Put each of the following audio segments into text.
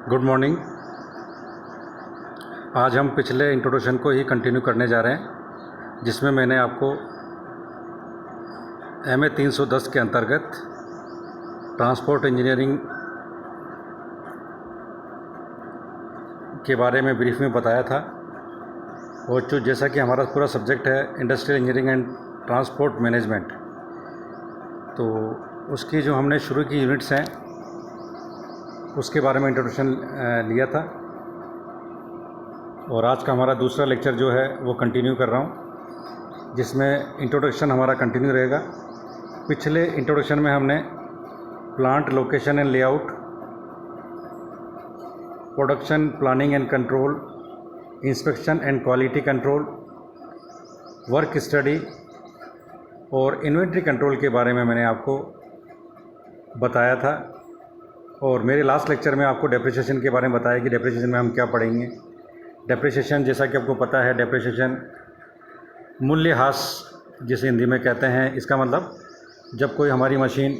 Good morning. आज हम पिछले इंट्रोडक्शन को ही कंटिन्यू करने जा रहे हैं, जिसमें मैंने आपको MA 310 के अंतर्गत ट्रांसपोर्ट इंजीनियरिंग के बारे में ब्रीफ में बताया था। और जो जैसा कि हमारा पूरा सब्जेक्ट है industrial engineering and transport management, तो उसकी जो हमने शुरू की यूनिट्स हैं उसके बारे में इंट्रोडक्शन लिया था। और आज का हमारा दूसरा लेक्चर जो है वो कंटिन्यू कर रहा हूँ, जिसमें इंट्रोडक्शन हमारा कंटिन्यू रहेगा। पिछले इंट्रोडक्शन में हमने plant location and layout, production planning and control, inspection and quality control, work study और इन्वेंट्री कंट्रोल के बारे में मैंने आपको बताया था। और मेरे लास्ट लेक्चर में आपको डेप्रिसिएशन के बारे में बताया कि डेप्रिसिएशन में हम क्या पढ़ेंगे। डेप्रिसिएशन, जैसा कि आपको पता है, डेप्रिसिएशन मूल्यह्रास जिसे हिंदी में कहते हैं। इसका मतलब जब कोई हमारी मशीन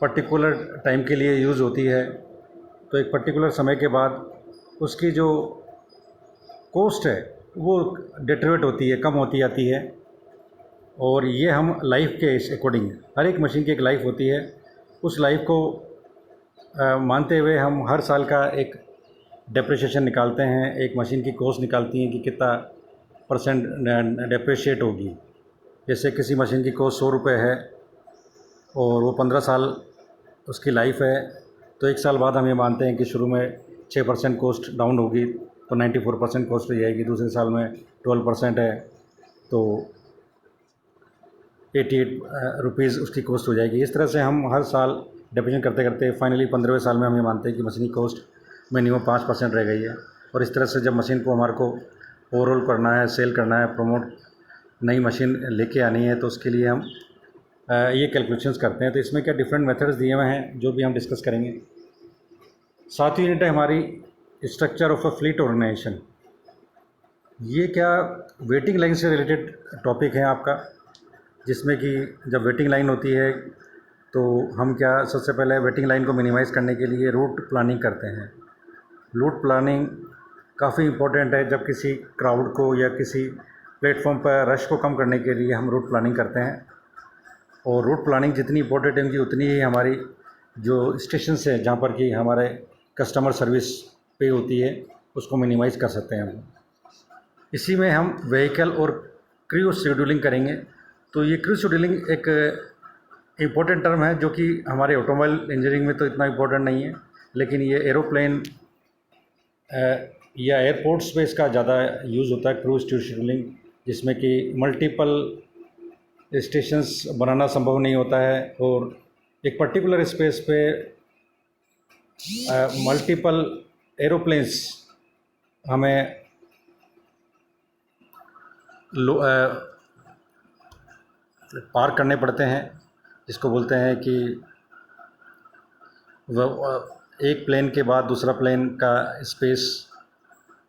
पर्टिकुलर टाइम के लिए यूज़ होती है तो एक पर्टिकुलर समय के बाद उसकी जो कॉस्ट है वो डिटेरियोरेट होती है, कम होती जाती है। और ये हम लाइफ के अकॉर्डिंग, हर एक मशीन की एक लाइफ होती है, उस लाइफ को मानते हुए हम हर साल का एक डेप्रिसिएशन निकालते हैं। एक मशीन की कॉस्ट निकालती हैं कि कितना परसेंट डेप्रिशिएट होगी। जैसे किसी मशीन की कॉस्ट 100 रुपये है और वो 15 साल उसकी लाइफ है, तो एक साल बाद हम ये मानते हैं कि शुरू में 6% कॉस्ट डाउन होगी तो 94% कॉस्ट हो जाएगी। दूसरे साल में 12% है तो 88 रुपीज़ उसकी कॉस्ट हो जाएगी। इस तरह से हम हर साल डेप्रिसिएशन करते करते फाइनली 15वें साल में हम ये मानते हैं कि मशीन की कॉस्ट मिनिमम 5% रह गई है। और इस तरह से जब मशीन को हमारे को ओवरऑल करना है, सेल करना है, प्रमोट, नई मशीन लेके आनी है, तो उसके लिए हम ये कैलकुलेशंस करते हैं। तो इसमें क्या डिफरेंट मेथड्स दिए हुए हैं जो भी हम डिस्कस करेंगे। सातवीं यूनिट है हमारी structure of a fleet organization. ये क्या वेटिंग लाइन से रिलेटेड टॉपिक है आपका, जिसमें कि जब वेटिंग लाइन होती है तो हम क्या सबसे पहले वेटिंग लाइन को मिनिमाइज़ करने के लिए रूट प्लानिंग करते हैं। रूट प्लानिंग काफ़ी इम्पोर्टेंट है। जब किसी क्राउड को या किसी प्लेटफॉर्म पर रश को कम करने के लिए हम रूट प्लानिंग करते हैं। और रूट प्लानिंग जितनी इम्पोर्टेंट होगी उतनी ही हमारी जो स्टेशन है जहाँ पर कि हमारे कस्टमर सर्विस पे होती है उसको मिनिमाइज़ कर सकते हैं हम। इसी में हम व्हीकल और क्रू शेड्यूलिंग करेंगे। तो ये क्रू शेड्यूलिंग एक इम्पोर्टेंट टर्म है जो कि हमारे ऑटोमोबाइल इंजीनियरिंग में तो इतना इम्पोर्टेंट नहीं है, लेकिन ये एरोप्लेन या एयरपोर्ट्स पे इसका ज़्यादा यूज़ होता है, क्रू शेड्यूलिंग, जिसमें कि मल्टीपल स्टेशंस बनाना संभव नहीं होता है और एक पर्टिकुलर स्पेस पे मल्टीपल एरोप्लेन्स हमें पार करने पड़ते हैं, जिसको बोलते हैं कि एक प्लेन के बाद दूसरा प्लेन का स्पेस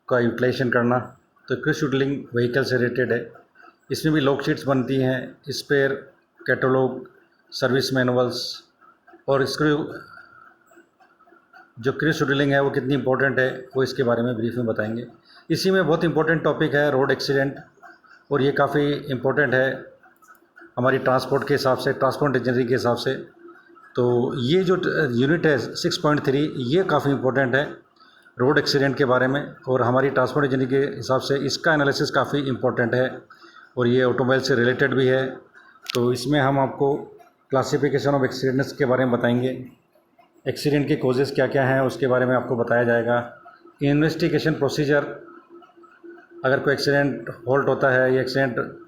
का यूटिलाइजेशन करना। तो क्रू शेड्यूलिंग व्हीकल से रिलेटेड है। इसमें भी लॉग शीट्स बनती हैं, स्पेयर, कैटलॉग, सर्विस मैनुअल्स। और स्क्रू जो क्रू शेड्यूलिंग है वो कितनी इंपॉर्टेंट है वो इसके बारे में ब्रीफ में बताएंगे। इसी में बहुत इंपॉर्टेंट टॉपिक है रोड एक्सीडेंट, और ये काफ़ी इम्पोर्टेंट है हमारी ट्रांसपोर्ट के हिसाब से, ट्रांसपोर्ट इंजीनियरिंग के हिसाब से। तो ये जो यूनिट है 6.3, ये काफ़ी इम्पोर्टेंट है रोड एक्सीडेंट के बारे में। और हमारी ट्रांसपोर्ट इंजीनियरिंग के हिसाब से इसका एनालिसिस काफ़ी इम्पोर्टेंट है और ये ऑटोमोबाइल से रिलेटेड भी है। तो इसमें हम आपको क्लासिफिकेशन ऑफ एक्सीडेंट्स के बारे में बताएंगे, एक्सीडेंट के कॉजेज़ क्या क्या हैं उसके बारे में आपको बताया जाएगा। इन्वेस्टिगेशन प्रोसीजर, अगर कोई एक्सीडेंट हॉल्ट होता है या एक्सीडेंट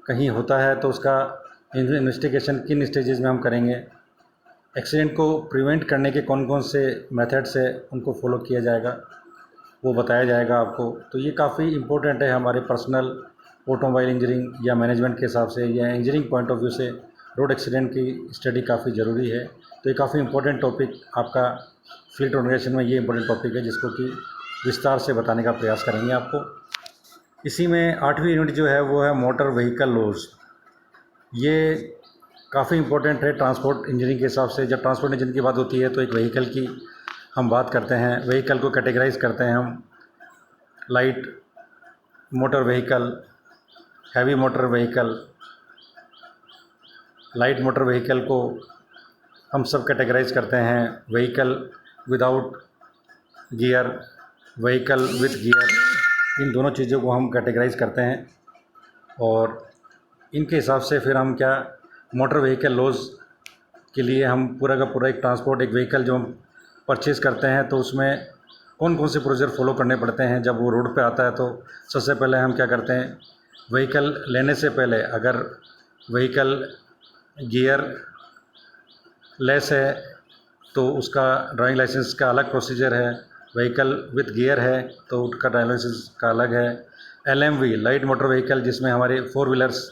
कहीं होता है तो उसका इन्वेस्टिगेशन किन स्टेजेस में हम करेंगे। एक्सीडेंट को प्रिवेंट करने के कौन कौन से मेथड्स है उनको फॉलो किया जाएगा, वो बताया जाएगा आपको। तो ये काफ़ी इम्पोर्टेंट है हमारे पर्सनल ऑटोमोबाइल इंजीनियरिंग या मैनेजमेंट के हिसाब से या इंजीनियरिंग पॉइंट ऑफ व्यू से रोड एक्सीडेंट की स्टडी काफ़ी ज़रूरी है। तो ये काफ़ी इम्पोर्टेंट टॉपिक आपका फ्लीट ऑर्गेनाइजेशन में ये इम्पोर्टेंट टॉपिक है, जिसको कि विस्तार से बताने का प्रयास करेंगे आपको। इसी में 8वीं यूनिट जो है वो है मोटर व्हीकल लॉज। ये काफ़ी इंपॉर्टेंट है ट्रांसपोर्ट इंजीनियरिंग के हिसाब से। जब ट्रांसपोर्ट इंजीनियरिंग की बात होती है तो एक व्हीकल की हम बात करते हैं व्हीकल को कैटेगराइज करते हैं हम light motor vehicle, heavy motor vehicle. Light motor vehicle को हम सब कैटेगराइज करते हैं vehicle without gear, vehicle with gear, इन दोनों चीज़ों को हम कैटेगराइज करते हैं। और इनके हिसाब से फिर हम क्या मोटर व्हीकल लॉज के लिए हम पूरा का पूरा एक ट्रांसपोर्ट, एक व्हीकल जो हम परचेज़ करते हैं तो उसमें कौन कौन से प्रोसीजर फॉलो करने पड़ते हैं जब वो रोड पे आता है। तो सबसे पहले हम क्या करते हैं, व्हीकल लेने से पहले अगर व्हीकल गियर लेस है तो उसका ड्राइविंग लाइसेंस का अलग प्रोसीजर है, व्हीकल विथ गियर है तो उसका ड्राइविंग लाइसेंस का अलग है। LMV लाइट मोटर व्हीकल जिसमें हमारे 4 व्हीलर्स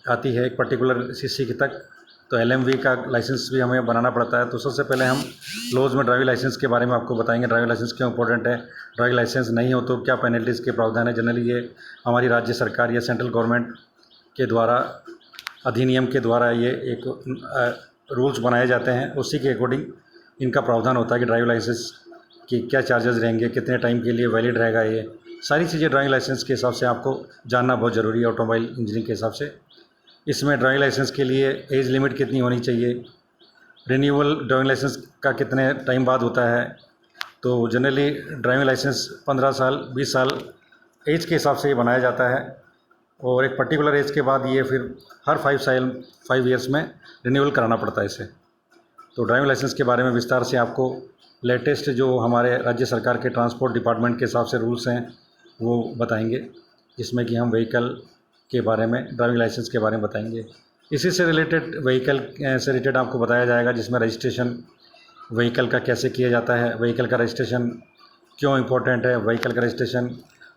आती है एक पर्टिकुलर सीसी की तक, तो LMV का लाइसेंस भी हमें बनाना पड़ता है। तो सबसे पहले हम लॉज में ड्राइविंग लाइसेंस के बारे में आपको बताएंगे, ड्राइविंग लाइसेंस क्यों इंपॉर्टेंट है, ड्राइविंग लाइसेंस नहीं हो तो क्या पेनल्टीज़ के प्रावधान है। जनरली ये हमारी राज्य सरकार या सेंट्रल गवर्नमेंट के द्वारा, अधिनियम के द्वारा ये एक रूल्स बनाए जाते हैं, उसी के अकॉर्डिंग इनका प्रावधान होता है कि ड्राइविंग लाइसेंस की क्या चार्जेस रहेंगे, कितने टाइम के लिए वैलिड रहेगा। ये सारी चीज़ें ड्राइविंग लाइसेंस के हिसाब से आपको जानना बहुत ज़रूरी है ऑटोमोबाइल इंजीनियरिंग के हिसाब से। इसमें ड्राइविंग लाइसेंस के लिए एज लिमिट कितनी होनी चाहिए, रिन्यूअल ड्राइविंग लाइसेंस का कितने टाइम बाद होता है। तो जनरली ड्राइविंग लाइसेंस 15 साल 20 साल एज के हिसाब से ये बनाया जाता है और एक पर्टिकुलर एज के बाद ये फिर हर 5 ईयर्स में रिन्यूअल कराना पड़ता है इसे। तो ड्राइविंग लाइसेंस के बारे में विस्तार से आपको लेटेस्ट जो हमारे राज्य सरकार के ट्रांसपोर्ट डिपार्टमेंट के हिसाब से रूल्स हैं वो बताएंगे, जिसमें कि हम व्हीकल के बारे में, ड्राइविंग लाइसेंस के बारे में बताएंगे। इसी से रिलेटेड व्हीकल से रिलेटेड आपको बताया जाएगा, जिसमें रजिस्ट्रेशन व्हीकल का कैसे किया जाता है, व्हीकल का रजिस्ट्रेशन क्यों इम्पोर्टेंट है, व्हीकल का रजिस्ट्रेशन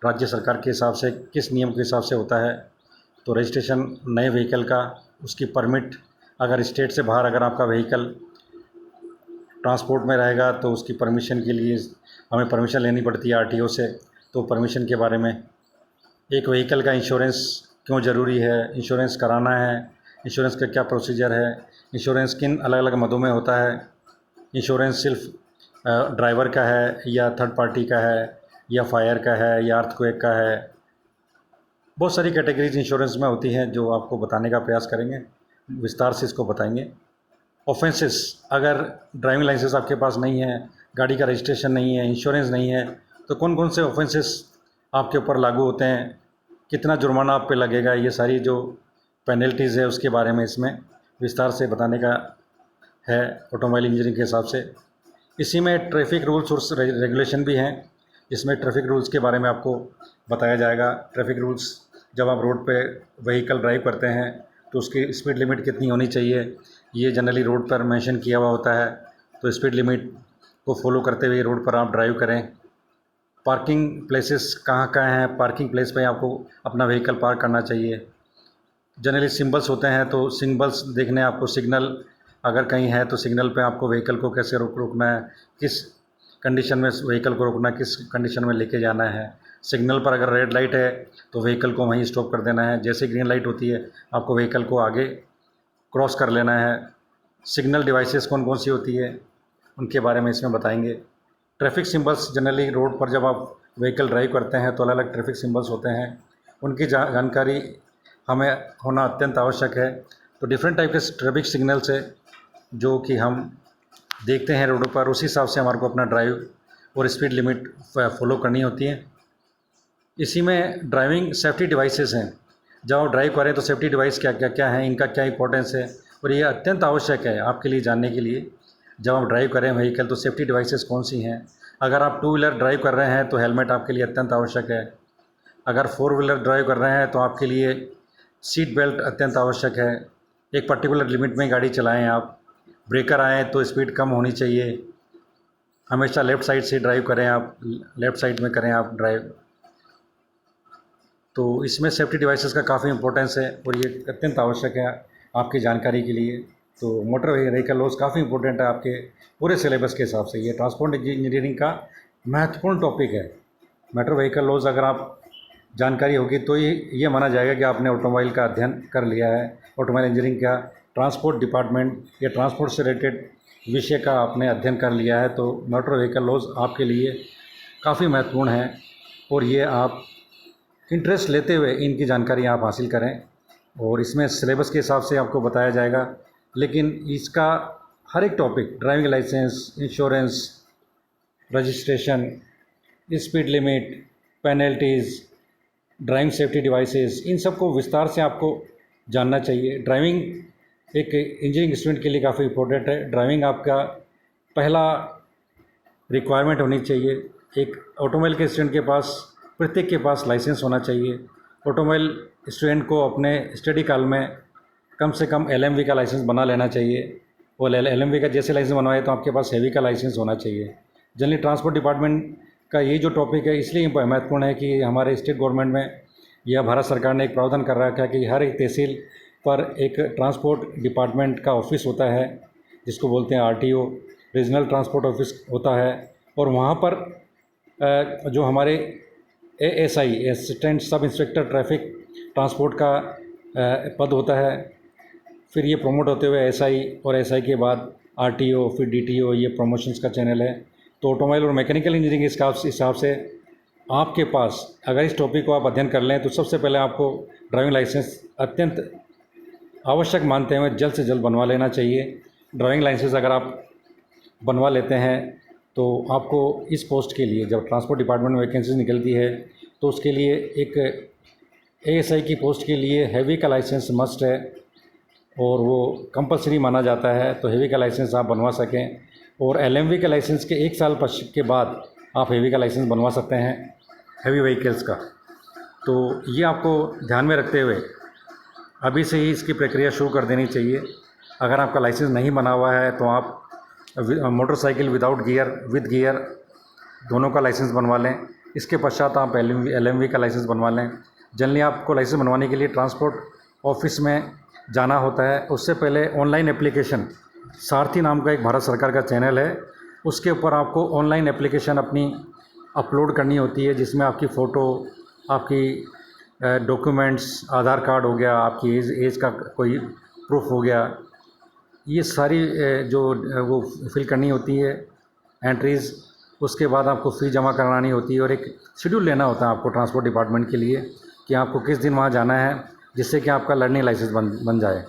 राज्य सरकार के हिसाब से किस नियम के हिसाब से होता है। तो रजिस्ट्रेशन नए व्हीकल का, उसकी परमिट, अगर स्टेट से बाहर अगर आपका व्हीकल ट्रांसपोर्ट में रहेगा तो उसकी परमिशन के लिए हमें परमिशन लेनी पड़ती है RTO से। तो परमिशन के बारे में, एक व्हीकल का इंश्योरेंस क्यों ज़रूरी है, इंश्योरेंस कराना है, इंश्योरेंस का क्या प्रोसीजर है, इंश्योरेंस किन अलग अलग मदों में होता है, इंश्योरेंस सिर्फ ड्राइवर का है या थर्ड पार्टी का है या फायर का है या अर्थक्वेक का है। बहुत सारी कैटेगरीज इंश्योरेंस में होती हैं जो आपको बताने का प्रयास करेंगे, विस्तार से इसको बताएंगे। ऑफेंसेस, अगर ड्राइविंग लाइसेंस आपके पास नहीं है, गाड़ी का रजिस्ट्रेशन नहीं है, इंश्योरेंस नहीं है, तो कौन कौन से ऑफेंसेस आपके ऊपर लागू होते हैं, कितना जुर्माना आप पे लगेगा, ये सारी जो पेनल्टीज़ है उसके बारे में इसमें विस्तार से बताने का है ऑटोमोबाइल इंजीनियरिंग के हिसाब से। इसी में ट्रैफिक रूल्स और रेगुलेशन भी हैं, जिसमें ट्रैफिक रूल्स के बारे में आपको बताया जाएगा। ट्रैफिक रूल्स, जब आप रोड पे व्हीकल ड्राइव करते हैं तो उसकी स्पीड लिमिट कितनी होनी चाहिए, ये जनरली रोड पर मेंशन किया हुआ होता है। तो स्पीड लिमिट को फॉलो करते हुए रोड पर आप ड्राइव करें। पार्किंग प्लेसेस कहाँ कहाँ हैं, पार्किंग प्लेस पे आपको अपना व्हीकल पार्क करना चाहिए। जनरली सिंबल्स होते हैं तो सिंबल्स देखने आपको, सिग्नल अगर कहीं है तो सिग्नल पे आपको व्हीकल को कैसे रोकना है, किस कंडीशन में व्हीकल को रोकना है, किस कंडीशन में लेके जाना है। सिग्नल पर अगर रेड लाइट है तो व्हीकल को वहीं स्टॉप कर देना है, जैसे ग्रीन लाइट होती है आपको व्हीकल को आगे क्रॉस कर लेना है। सिग्नल डिवाइसेस कौन कौन सी होती है उनके बारे में इसमें बताएंगे। ट्रैफिक सिंबल्स, जनरली रोड पर जब आप व्हीकल ड्राइव करते हैं तो अलग अलग ट्रैफिक सिंबल्स होते हैं, उनकी जानकारी हमें होना अत्यंत आवश्यक है। तो डिफरेंट टाइप के ट्रैफिक सिग्नल्स है जो कि हम देखते हैं रोडों पर, उसी हिसाब से हमारे को अपना ड्राइव और स्पीड लिमिट फॉलो करनी होती है। इसी में ड्राइविंग सेफ्टी डिवाइसेस हैं, जब आप ड्राइव करें तो सेफ्टी डिवाइस क्या क्या क्या हैं, इनका क्या इंपॉर्टेंस है और ये अत्यंत आवश्यक है आपके लिए जानने के लिए। जब आप ड्राइव करें व्हीकल तो सेफ्टी डिवाइसेस कौन सी हैं। अगर आप 2 व्हीलर ड्राइव कर रहे हैं तो हेलमेट आपके लिए अत्यंत आवश्यक है। अगर 4 व्हीलर ड्राइव कर रहे हैं तो आपके लिए सीट बेल्ट अत्यंत आवश्यक है। एक पर्टिकुलर लिमिट में गाड़ी चलाएं आप। ब्रेकर आएँ तो स्पीड कम होनी चाहिए। हमेशा लेफ़्ट साइड से ड्राइव करें आप, लेफ़्ट साइड में करें आप ड्राइव। तो इसमें सेफ्टी डिवाइसेस का काफ़ी इंपॉर्टेंस है और ये अत्यंत आवश्यक है आपकी जानकारी के लिए। तो मोटर व्हीकल लॉज काफ़ी इंपॉर्टेंट है आपके पूरे सिलेबस के हिसाब से। ये ट्रांसपोर्ट इंजीनियरिंग का महत्वपूर्ण टॉपिक है। मोटर व्हीकल लॉज अगर आप जानकारी होगी तो ये माना जाएगा कि आपने ऑटोमोबाइल का अध्ययन कर लिया है। ऑटोमोबाइल इंजीनियरिंग का ट्रांसपोर्ट डिपार्टमेंट या ट्रांसपोर्ट से रिलेटेड विषय का आपने अध्ययन कर लिया है तो मोटर व्हीकल लॉज आपके लिए काफ़ी महत्वपूर्ण है और ये आप इंटरेस्ट लेते हुए इनकी जानकारी आप हासिल करें। और इसमें सिलेबस के हिसाब से आपको बताया जाएगा, लेकिन इसका हर एक topic driving licence, insurance, registration, speed limit, penalties, driving safety devices, इन सब को विस्तार से आपको जानना चाहिए। ड्राइविंग एक इंजीनियरिंग स्टूडेंट के लिए काफ़ी इम्पोर्टेंट है। ड्राइविंग आपका पहला रिक्वायरमेंट होनी चाहिए। एक ऑटोमोबाइल के स्टूडेंट के पास, प्रत्येक के पास लाइसेंस होना चाहिए। ऑटोमोबाइल स्टूडेंट को अपने स्टडी काल में कम से कम LMV का लाइसेंस बना लेना चाहिए और LMV का जैसे लाइसेंस बनवाए तो आपके पास हैवी का लाइसेंस होना चाहिए। जनरली ट्रांसपोर्ट डिपार्टमेंट का ये जो टॉपिक है इसलिए महत्वपूर्ण है कि हमारे स्टेट गवर्नमेंट में या भारत सरकार ने एक प्रावधान कर रखा है कि हर एक तहसील पर एक ट्रांसपोर्ट डिपार्टमेंट का ऑफिस होता है, जिसको बोलते हैं RTO, रीजनल ट्रांसपोर्ट ऑफिस होता है। और वहाँ पर जो हमारे ASI, assistant sub inspector traffic transport का पद होता है। फिर ये प्रमोट होते हुए SI और SI के बाद RTO, फिर DTO, ये प्रमोशंस का चैनल है। तो ऑटोमोबाइल और मैकेनिकल इंजीनियरिंग के हिसाब से आपके पास अगर इस टॉपिक को आप अध्ययन कर लें तो सबसे पहले आपको ड्राइविंग लाइसेंस अत्यंत आवश्यक मानते हुए जल्द से जल्द बनवा लेना चाहिए। ड्राइविंग लाइसेंस अगर आप बनवा लेते हैं तो आपको इस पोस्ट के लिए जब ट्रांसपोर्ट डिपार्टमेंट में वैकेंसीज निकलती है तो उसके लिए एक ASI की पोस्ट के लिए हैवी का लाइसेंस मस्ट है और वो कंपलसरी माना जाता है। तो हैवी का लाइसेंस आप बनवा सकें और LMV के लाइसेंस के 1 साल के बाद आप हैवी का लाइसेंस बनवा सकते हैं, हैवी व्हीकल्स का। तो ये आपको ध्यान में रखते हुए अभी से ही इसकी प्रक्रिया शुरू कर देनी चाहिए। अगर आपका लाइसेंस नहीं बना हुआ है तो आप motorcycle without gear, with gear दोनों का लाइसेंस बनवा लें। इसके पश्चात आप LMV का लाइसेंस बनवा लें। जनरली आपको लाइसेंस बनवाने के लिए ट्रांसपोर्ट ऑफिस में जाना होता है। उससे पहले ऑनलाइन एप्लीकेशन, सारथी नाम का एक भारत सरकार का चैनल है, उसके ऊपर आपको ऑनलाइन एप्लीकेशन अपनी अपलोड करनी होती है, जिसमें आपकी फ़ोटो, आपकी डॉक्यूमेंट्स, आधार कार्ड हो गया, आपकी एज का कोई प्रूफ हो गया, ये सारी जो वो फिल करनी होती है एंट्रीज़। उसके बाद आपको फ़ी जमा करानी होती है और एक शेड्यूल लेना होता है आपको ट्रांसपोर्ट डिपार्टमेंट के लिए कि आपको किस दिन वहाँ जाना है, जिससे कि आपका लर्निंग लाइसेंस बन जाए।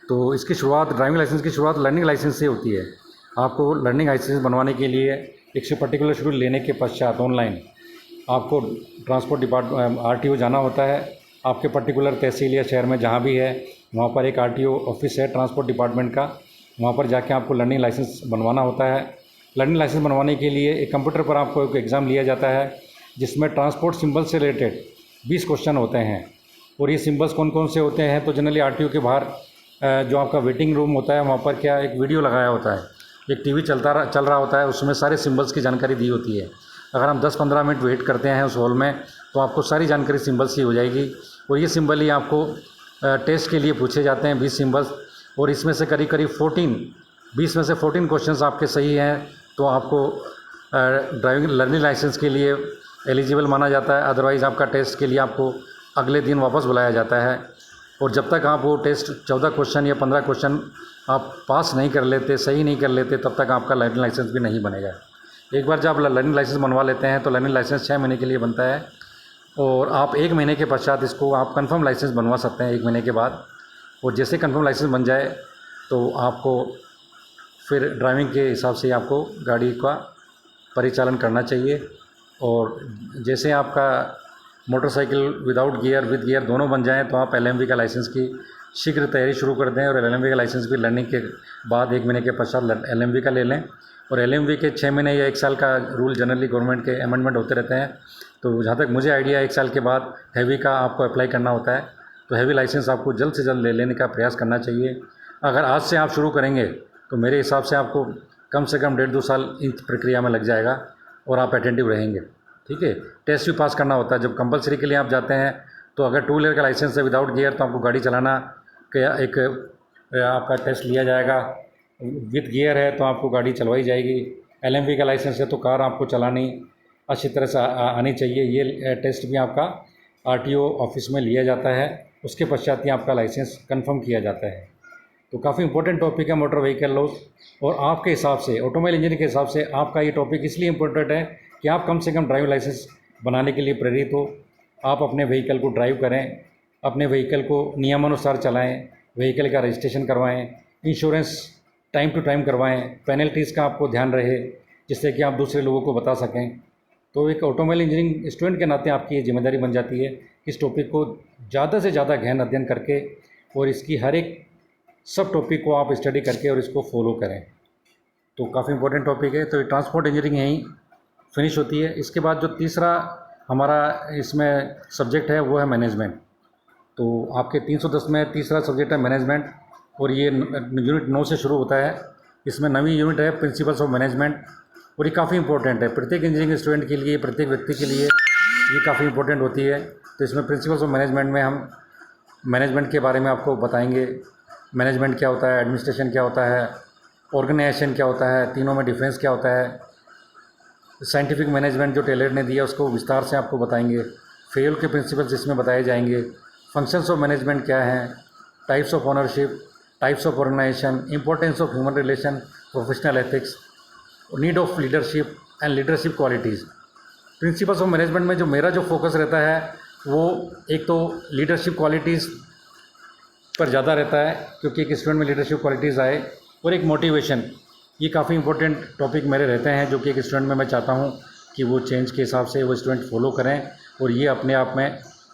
तो इसकी शुरुआत, ड्राइविंग लाइसेंस की शुरुआत लर्निंग लाइसेंस से होती है। आपको लर्निंग लाइसेंस बनवाने के लिए एक से पर्टिकुलर शेड्यूल लेने के पश्चात ऑनलाइन आपको ट्रांसपोर्ट डिपार्टमेंट RTO जाना होता है। आपके पर्टिकुलर तहसील या शहर में जहाँ भी है वहाँ पर एक RTO ऑफिस है ट्रांसपोर्ट डिपार्टमेंट का, वहाँ पर जाके आपको लर्निंग लाइसेंस बनवाना होता है। लर्निंग लाइसेंस बनवाने के लिए एक कंप्यूटर पर आपको एक एग्ज़ाम लिया जाता है, जिसमें ट्रांसपोर्ट सिंबल से रिलेटेड 20 क्वेश्चन होते हैं। और ये सिंबल्स कौन कौन से होते हैं, तो जनरली RTO के बाहर जो आपका वेटिंग रूम होता है वहाँ पर क्या एक वीडियो लगाया होता है, एक TV चल रहा होता है, उसमें सारे सिंबल्स की जानकारी दी होती है। अगर हम 10-15 मिनट वेट करते हैं उस हॉल में तो आपको सारी जानकारी सिंबल्स की हो जाएगी। और ये सिंबल ही आपको टेस्ट के लिए पूछे जाते हैं, 20 सिंबल्स। और इसमें से करीब 20 में से 14 क्वेश्चंस आपके सही हैं तो आपको ड्राइविंग लर्निंग लाइसेंस के लिए एलिजिबल माना जाता है। अदरवाइज़ आपका टेस्ट के लिए आपको अगले दिन वापस बुलाया जाता है। और जब तक आप वो टेस्ट 14 क्वेश्चन या 15 क्वेश्चन आप पास नहीं कर लेते, सही नहीं कर लेते, तब तक आपका लर्निंग लाइसेंस भी नहीं बनेगा। एक बार जब लर्निंग लाइसेंस बनवा लेते हैं तो लर्निंग लाइसेंस 6 महीने के लिए बनता है और आप 1 महीने के पश्चात इसको आप कंफर्म लाइसेंस बनवा सकते हैं 1 महीने के बाद। और जैसे कंफर्म लाइसेंस बन जाए तो आपको फिर ड्राइविंग के हिसाब से आपको गाड़ी का परिचालन करना चाहिए। और जैसे आपका motorcycle without gear, with gear दोनों बन जाएं तो आप LMV का लाइसेंस की शीघ्र तैयारी शुरू कर दें। और LMV का लाइसेंस भी लर्निंग के बाद 1 महीने के पश्चात LMV का ले लें। और LMV के 6 महीने या 1 साल का रूल जनरली गवर्नमेंट के अमेंडमेंट होते रहते हैं। तो जहाँ तक मुझे आइडिया है 1 साल के बाद हैवी का आपको अप्लाई करना होता है। तो हैवी लाइसेंस आपको जल्द से जल्द ले लेने का प्रयास करना चाहिए। अगर आज से आप शुरू करेंगे तो मेरे हिसाब से आपको कम से कम 1.5-2 साल इस प्रक्रिया में लग जाएगा और आप अटेंटिव रहेंगे। ठीक है। टेस्ट भी पास करना होता है जब कंपलसरी के लिए आप जाते हैं। तो अगर 2 व्हीलर का लाइसेंस है विदाउट गियर तो आपको गाड़ी चलाना का एक आपका टेस्ट लिया जाएगा। विद गियर है तो आपको गाड़ी चलवाई जाएगी। LMV का लाइसेंस है तो कार आपको चलानी अच्छी तरह से आनी चाहिए। ये टेस्ट भी आपका RTO ऑफिस में लिया जाता है, उसके पश्चात ही आपका लाइसेंस कंफर्म किया जाता है। तो काफ़ी इंपॉर्टेंट टॉपिक है मोटर व्हीकल लॉस। और आपके हिसाब से, ऑटोमोबाइल इंजीनियर के हिसाब से आपका ये टॉपिक इसलिए इम्पोर्टेंट है कि आप कम से कम ड्राइविंग लाइसेंस बनाने के लिए प्रेरित हो। आप अपने व्हीकल को ड्राइव करें, अपने व्हीकल को नियमानुसार चलाएं, व्हीकल का रजिस्ट्रेशन करवाएं, इंश्योरेंस टाइम टू टाइम करवाएं, पेनल्टीज़ का आपको ध्यान रहे जिससे कि आप दूसरे लोगों को बता सकें। तो एक ऑटोमोबाइल इंजीनियरिंग स्टूडेंट के नाते आपकी ये जिम्मेदारी बन जाती है कि इस टॉपिक को ज़्यादा से ज़्यादा गहन अध्ययन करके और इसकी हर एक सब टॉपिक को आप स्टडी करके और इसको फॉलो करें। तो काफ़ी इंपॉर्टेंट टॉपिक है। तो ये ट्रांसपोर्ट इंजीनियरिंग यहीं फिनिश होती है। इसके बाद जो तीसरा हमारा इसमें सब्जेक्ट है वो है मैनेजमेंट। तो आपके 310 में तीसरा सब्जेक्ट है मैनेजमेंट और ये यूनिट 9 से शुरू होता है। इसमें नवी यूनिट है प्रिंसिपल्स ऑफ मैनेजमेंट और ये काफ़ी इंपॉर्टेंट है प्रत्येक इंजीनियरिंग स्टूडेंट के लिए, प्रत्येक व्यक्ति के लिए ये काफ़ी इंपॉर्टेंट होती है। तो इसमें प्रिंसिपल्स ऑफ मैनेजमेंट में हम मैनेजमेंट के बारे में आपको बताएंगे। मैनेजमेंट क्या होता है, एडमिनिस्ट्रेशन क्या होता है, ऑर्गेनाइजेशन क्या होता है, तीनों में डिफरेंस क्या होता है। साइंटिफिक मैनेजमेंट जो टेलर ने दिया उसको विस्तार से आपको बताएंगे। फेल के प्रिंसिपल्स इसमें बताए जाएंगे। फंक्शंस ऑफ मैनेजमेंट क्या हैं, types of ownership, types of organization, importance of human relation, professional ethics, need of leadership and leadership qualities. Principles of management में जो मेरा जो फोकस रहता है वो एक तो लीडरशिप क्वालिटीज़ पर ज़्यादा रहता है क्योंकि एक स्टूडेंट में लीडरशिप क्वालिटीज़ आए, और एक मोटिवेशन। ये काफ़ी इंपॉर्टेंट टॉपिक मेरे रहते हैं जो कि एक स्टूडेंट में मैं चाहता हूँ कि वो चेंज के हिसाब से वो स्टूडेंट फॉलो करें और ये अपने आप में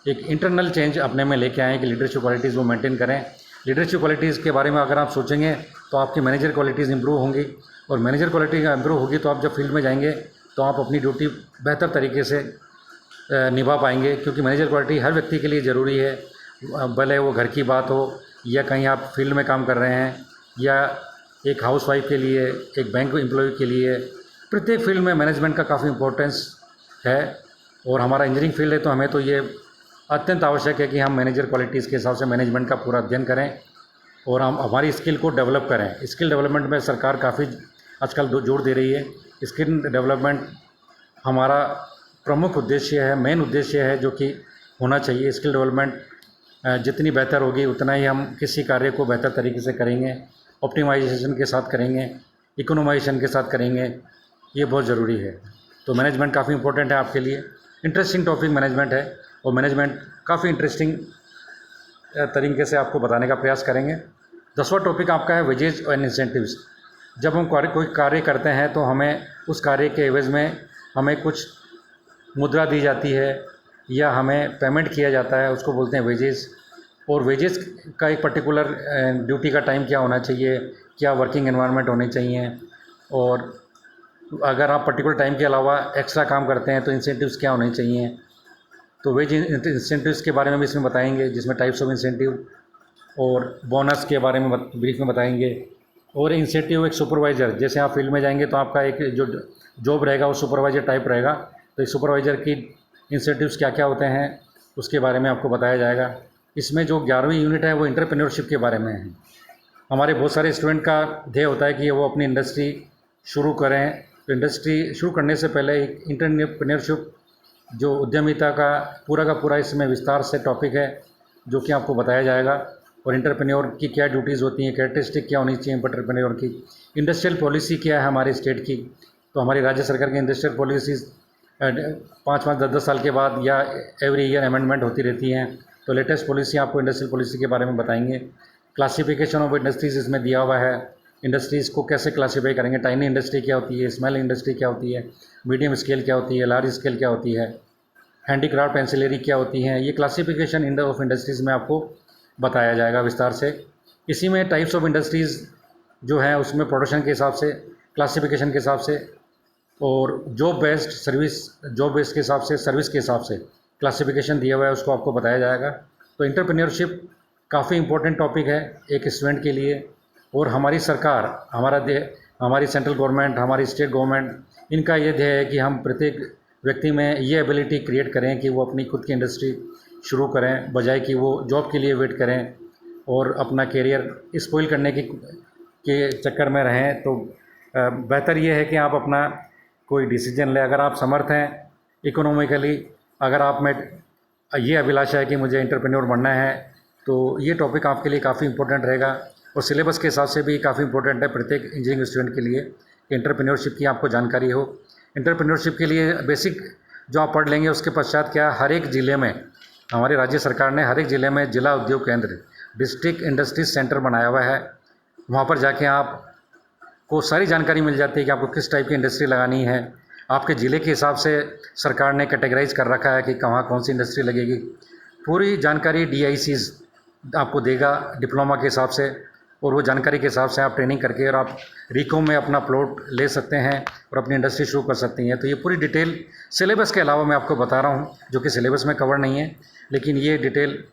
एक इंटरनल चेंज अपने में लेके आएँ कि लीडरशिप क्वालिटीज़ वो मेंटेन करें। लीडरशिप क्वालिटीज़ के बारे में अगर आप सोचेंगे तो आपकी मैनेजर क्वालिटीज़ इंप्रूव होंगी और मैनेजर क्वालिटी इंप्रूव होगी तो आप जब फील्ड में जाएंगे तो आप अपनी ड्यूटी बेहतर तरीके से निभा पाएंगे, क्योंकि मैनेजर क्वालिटी हर व्यक्ति के लिए ज़रूरी है। भले वो घर की बात हो या कहीं आप फील्ड में काम कर रहे हैं या एक हाउसवाइफ के लिए, एक बैंक एम्प्लॉय के लिए, प्रत्येक फील्ड में मैनेजमेंट का काफ़ी इंपॉर्टेंस है। और हमारा इंजीनियरिंग फील्ड है तो हमें तो ये अत्यंत आवश्यक है कि हम मैनेजर क्वालिटीज़ के हिसाब से मैनेजमेंट का पूरा अध्ययन करें और हम हमारी स्किल को डेवलप करें। स्किल डेवलपमेंट में सरकार काफ़ी आजकल जोर दे रही है। स्किल डेवलपमेंट हमारा प्रमुख उद्देश्य है, मेन उद्देश्य है जो कि होना चाहिए। स्किल डेवलपमेंट जितनी बेहतर होगी उतना ही हम किसी कार्य को बेहतर तरीके से करेंगे, ऑप्टिमाइजेशन के साथ करेंगे, इकोनोमाइजेशन के साथ करेंगे। ये बहुत ज़रूरी है। तो मैनेजमेंट काफ़ी इंपॉर्टेंट है आपके लिए। इंटरेस्टिंग टॉपिक मैनेजमेंट है और मैनेजमेंट काफ़ी इंटरेस्टिंग तरीके से आपको बताने का प्रयास करेंगे। 10वां टॉपिक आपका है वेजेज एंड इंसेंटिव्स। जब हम कोई कार्य करते हैं तो हमें उस कार्य के एवज़ में हमें कुछ मुद्रा दी जाती है या हमें पेमेंट किया जाता है, उसको बोलते हैं वेजेस। और वेजेस का एक पर्टिकुलर ड्यूटी का टाइम क्या होना चाहिए, क्या वर्किंग एनवायरनमेंट होने चाहिए, और अगर आप पर्टिकुलर टाइम के अलावा एक्स्ट्रा काम करते हैं तो इंसेंटिव्स क्या होने चाहिए। तो वेज इंसेंटिव्स के बारे में भी इसमें बताएंगे, जिसमें टाइप्स ऑफ इंसेंटिव और बोनस के बारे में ब्रीफ में बताएंगे। और इंसेंटिव एक सुपरवाइज़र, जैसे आप फील्ड में जाएंगे तो आपका एक जो जॉब रहेगा वो सुपरवाइज़र टाइप रहेगा, तो इस सुपरवाइज़र की इंसेंटिव्स क्या क्या होते हैं उसके बारे में आपको बताया जाएगा। इसमें जो 11वीं यूनिट है वो एंटरप्रेन्योरशिप के बारे में है। हमारे बहुत सारे स्टूडेंट का ध्येय होता है कि वो अपनी इंडस्ट्री शुरू करें। तो इंडस्ट्री शुरू करने से पहले एक एंटरप्रेन्योरशिप जो उद्यमिता का पूरा इसमें विस्तार से टॉपिक है जो कि आपको बताया जाएगा। और एंटरप्रेन्योर की क्या ड्यूटीज़ होती हैं, कैरेक्टरिस्टिक क्या होनी चाहिए एंटरप्रेन्योर की, इंडस्ट्रियल पॉलिसी क्या है हमारे स्टेट की। तो हमारी राज्य सरकार की इंडस्ट्रियल पॉलिसीज़ 5-5, 10-10 साल के बाद या एवरी ईयर अमेंडमेंट होती रहती हैं। तो लेटेस्ट पॉलिसी आपको इंडस्ट्रियल पॉलिसी के बारे में बताएंगे। क्लासिफिकेशन ऑफ इंडस्ट्रीज़ इसमें दिया हुआ है, इंडस्ट्रीज़ को कैसे क्लासीफाई करेंगे, टाइनी इंडस्ट्री क्या होती है, स्मॉल इंडस्ट्री क्या होती है, मीडियम स्केल क्या होती है, लार्ज स्केल क्या होती है, हैंडीक्राफ्ट एंसिलरी क्या होती हैं। ये क्लासिफिकेशन ऑफ इंडस्ट्रीज़ में आपको बताया जाएगा विस्तार से। इसी में टाइप्स ऑफ इंडस्ट्रीज़ जो है उसमें प्रोडक्शन के हिसाब से, क्लासिफिकेशन के हिसाब से, और जॉब बेस्ड के हिसाब से, सर्विस के हिसाब से क्लासिफिकेशन दिया हुआ है, उसको आपको बताया जाएगा। तो एंटरप्रेन्योरशिप काफ़ी इंपॉर्टेंट टॉपिक है एक स्टूडेंट के लिए। और हमारी सरकार, हमारी सेंट्रल गवर्नमेंट, हमारी स्टेट गवर्नमेंट, इनका ये ध्येय है कि हम प्रत्येक व्यक्ति में ये एबिलिटी क्रिएट करें कि वो अपनी खुद की इंडस्ट्री शुरू करें, बजाय कि वो जॉब के लिए वेट करें और अपना करियर स्पॉइल करने के चक्कर में रहें। तो बेहतर ये है कि आप अपना कोई डिसीजन लें। अगर आप समर्थ हैं इकोनॉमिकली, अगर आप में ये अभिलाषा है कि मुझे एंटरप्रेन्योर बनना है, तो ये टॉपिक आपके लिए काफ़ी इंपॉर्टेंट रहेगा। और सिलेबस के हिसाब से भी काफ़ी इंपॉर्टेंट है प्रत्येक इंजीनियरिंग स्टूडेंट के लिए कि एंटरप्रेन्योरशिप की आपको जानकारी हो। एंटरप्रेन्योरशिप के लिए बेसिक जो आप पढ़ लेंगे उसके पश्चात क्या हर एक ज़िले में हमारी राज्य सरकार ने हर एक ज़िले में जिला उद्योग केंद्र डिस्ट्रिक्ट इंडस्ट्रीज सेंटर बनाया हुआ है। वहाँ पर जाके आपको सारी जानकारी मिल जाती है कि आपको किस टाइप की इंडस्ट्री लगानी है। आपके ज़िले के हिसाब से सरकार ने कैटेगराइज कर रखा है कि कहाँ कौन सी इंडस्ट्री लगेगी। पूरी जानकारी DICs आपको देगा डिप्लोमा के हिसाब से, और वो जानकारी के हिसाब से आप ट्रेनिंग करके और आप रीको में अपना प्लॉट ले सकते हैं और अपनी इंडस्ट्री शुरू कर सकती हैं। तो ये पूरी डिटेल सिलेबस के अलावा मैं आपको बता रहा हूँ, जो कि सिलेबस में कवर नहीं है, लेकिन ये डिटेल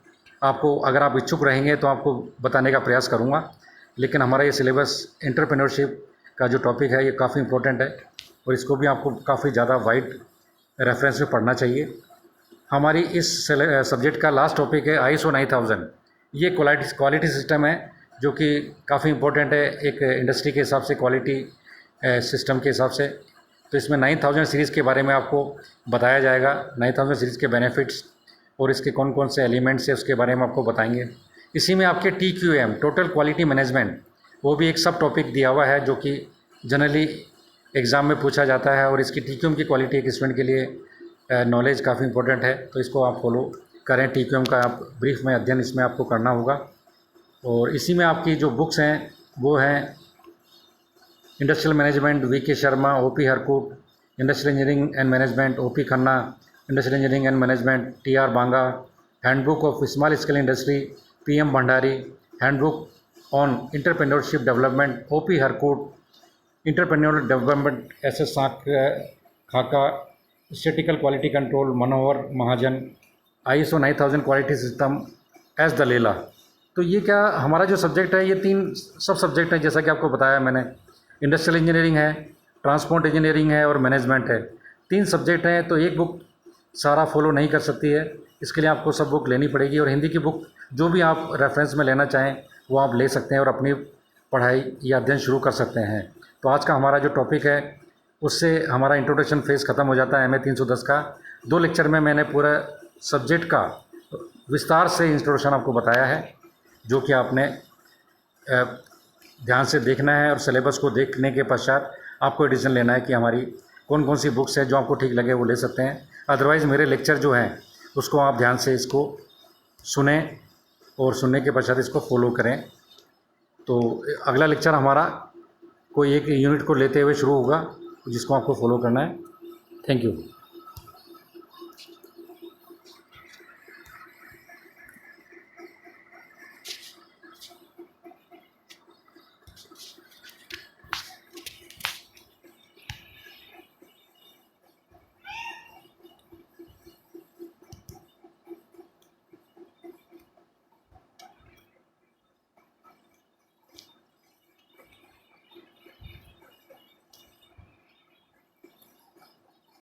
आपको अगर आप इच्छुक रहेंगे तो आपको बताने का प्रयास करूँगा। लेकिन हमारा ये सिलेबस एंटरप्रेन्योरशिप का जो टॉपिक है ये काफ़ी इंपॉर्टेंट है और इसको भी आपको काफ़ी ज़्यादा वाइड रेफरेंस में पढ़ना चाहिए। हमारी इस सब्जेक्ट का लास्ट टॉपिक है ISO 9000। ये क्वालिटी सिस्टम है जो कि काफ़ी इंपॉर्टेंट है एक इंडस्ट्री के हिसाब से, क्वालिटी सिस्टम के हिसाब से। तो इसमें 9000 सीरीज़ के बारे में आपको बताया जाएगा। 9000 सीरीज़ के बेनिफिट्स और इसके कौन कौन से एलिमेंट्स है उसके बारे में आपको बताएंगे। इसी में आपके TQM टोटल क्वालिटी मैनेजमेंट वो भी एक सब टॉपिक दिया हुआ है जो कि जनरली एग्ज़ाम में पूछा जाता है, और इसकी TQM की क्वालिटी एक स्टूडेंट के लिए नॉलेज काफ़ी इंपॉर्टेंट है। तो इसको आप फॉलो करें। TQM का आप ब्रीफ में अध्ययन इसमें आपको करना होगा। और इसी में आपकी जो बुक्स हैं वो हैं industrial management VK Sharma, OP Harkut, industrial engineering and management OP Khanna, industrial engineering and management TR Banga, handbook of small scale industry PM Bhandari, handbook on entrepreneurship development OP Harkut, entrepreneur development SS Khaka, statistical quality control Manohar Mahajan, ISO 9000 quality system S Dalela. तो ये क्या हमारा जो subject है ये 3 सब subject हैं, जैसा कि आपको बताया मैंने। इंडस्ट्रियल इंजीनियरिंग है, ट्रांसपोर्ट इंजीनियरिंग है और मैनेजमेंट है। 3 सब्जेक्ट हैं, तो एक बुक सारा फॉलो नहीं कर सकती है। इसके लिए आपको सब बुक लेनी पड़ेगी, और हिंदी की बुक जो भी आप रेफरेंस में लेना चाहें वो आप ले सकते हैं और अपनी पढ़ाई या अध्ययन शुरू कर सकते हैं। तो आज का हमारा जो टॉपिक है उससे हमारा इंट्रोडक्शन फेज़ ख़त्म हो जाता है MA 310 का। 2 लेक्चर में मैंने पूरा सब्जेक्ट का विस्तार से इंट्रोडक्शन आपको बताया है, जो कि आपने ध्यान से देखना है, और सिलेबस को देखने के पश्चात आपको डिसीजन लेना है कि हमारी कौन कौन सी बुक्स है जो आपको ठीक लगे वो ले सकते हैं। अदरवाइज़ मेरे लेक्चर जो हैं उसको आप ध्यान से इसको सुने और सुनने के पश्चात इसको फॉलो करें। तो अगला लेक्चर हमारा कोई एक यूनिट को लेते हुए शुरू होगा जिसको आपको फॉलो करना है। Thank you.